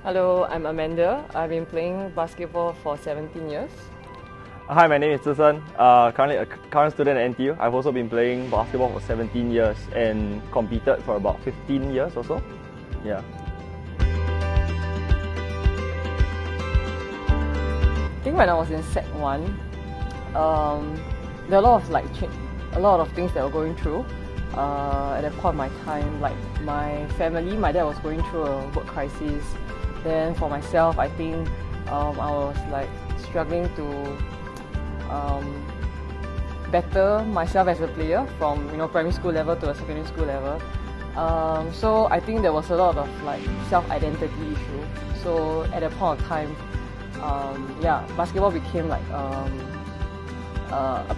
Hello, I'm Amanda. I've been playing basketball for 17 years. Hi, my name is Zhi Sen. Currently a current student at NTU. I've also been playing basketball for 17 years and competed for about 15 years or so. Yeah. I think when I was in Sec 1, there were a lot of things that were going through. At that point in my time, like my family, my dad was going through a work crisis. Then for myself, I think I was like struggling to better myself as a player from primary school level to a secondary school level. So I think there was a lot of like self-identity issue. So at that point of time, basketball became like a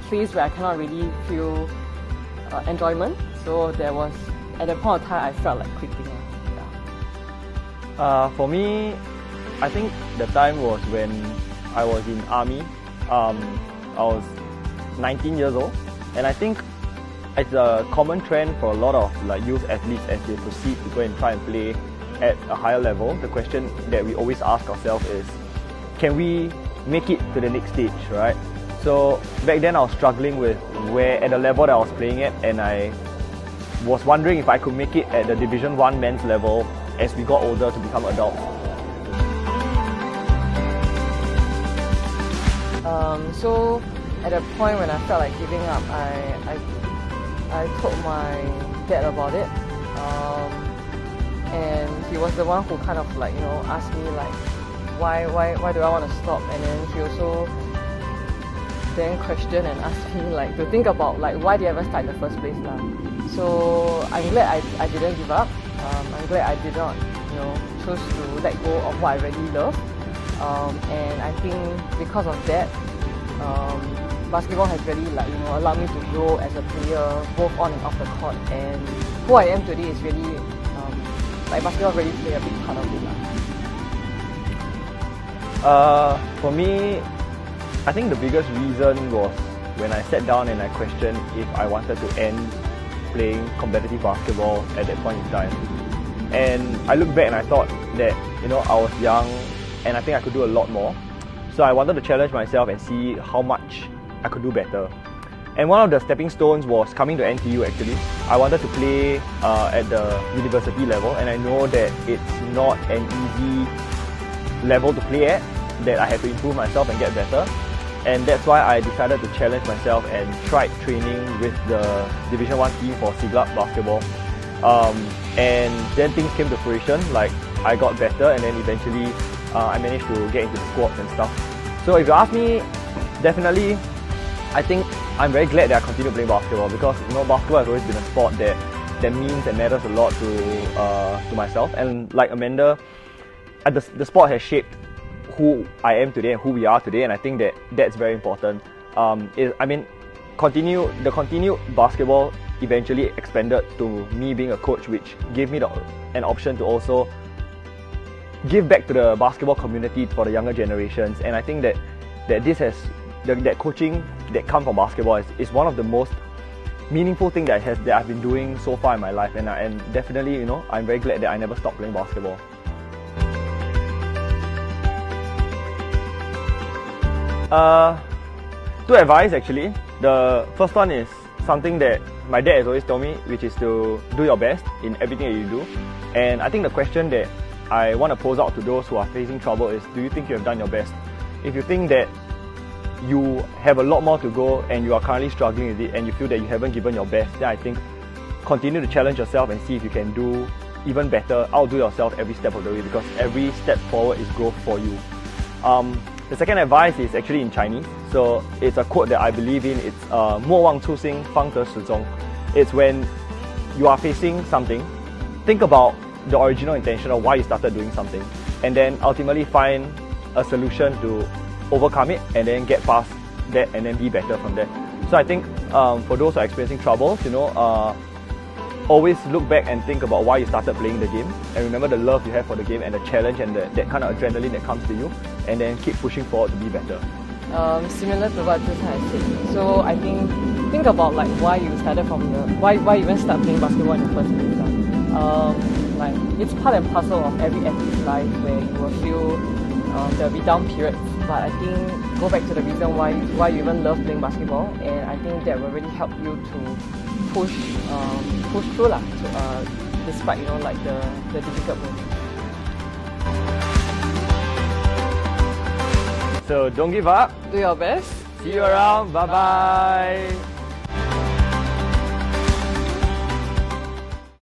place where I cannot really feel enjoyment. So there was, at that point of time, I felt like quitting. For me, I think the time was when I was in army. I was 19 years old, and I think it's a common trend for a lot of like youth athletes as they proceed to go and try and play at a higher level. The question that we always ask ourselves is, can we make it to the next stage, right? So back then I was struggling with where at the level that I was playing at, and I was wondering if I could make it at the Division 1 men's level as we got older to become adults. So at a point when I felt like giving up, I told my dad about it, and he was the one who kind of like asked me like why do I want to stop, and then he also then questioned and asked me like to think about like why did I ever start in the first place lah. So I'm glad I didn't give up. I'm glad I did not choose to let go of what I really love, and I think because of that, basketball has really like allowed me to grow as a player both on and off the court, and who I am today is really like basketball really play a big part of it lah. For me, I think the biggest reason was when I sat down and I questioned if I wanted to end playing competitive basketball at that point in time. And I look back and I thought that I was young and I think I could do a lot more. So I wanted to challenge myself and see how much I could do better. And one of the stepping stones was coming to NTU actually. I wanted to play at the university level, and I know that it's not an easy level to play at, that I had to improve myself and get better. And that's why I decided to challenge myself and tried training with the Division 1 team for Siglap basketball. And then things came to fruition, like I got better, and then eventually I managed to get into the squads and stuff. So if you ask me, definitely I think I'm very glad that I continue playing basketball, because basketball has always been a sport that means and matters a lot to myself. And like Amanda, the sport has shaped who I am today and who we are today, and I think that's very important. The continued basketball eventually expanded to me being a coach, which gave me an option to also give back to the basketball community for the younger generations. And I think that that coaching that comes from basketball is one of the most meaningful things that I've been doing so far in my life, and definitely I'm very glad that I never stopped playing basketball. Two advice actually. The first one is something that my dad has always told me, which is to do your best in everything that you do. And I think the question that I want to pose out to those who are facing trouble is, do you think you have done your best? If you think that you have a lot more to go and you are currently struggling with it and you feel that you haven't given your best, then I think continue to challenge yourself and see if you can do even better. Outdo yourself every step of the way, because every step forward is growth for you. The second advice is actually in Chinese. So it's a quote that I believe in. It's 莫忘初心，方得始终. It's when you are facing something, think about the original intention of why you started doing something, and then ultimately find a solution to overcome it, and then get past that and then be better from there. So I think for those who are experiencing troubles, always look back and think about why you started playing the game, and remember the love you have for the game and the challenge and that kind of adrenaline that comes to you, and then keep pushing forward to be better. Similar to what Zhi Sen said. So I think about like why you started from why you even start playing basketball in the first place. Like, it's part and parcel of every athlete's life where you will feel there'll be down periods. But I think go back to the reason why you even love playing basketball, and I think that will really help you to push through lah. Despite like the difficult moments. So don't give up. Do your best. See you around. Bye bye.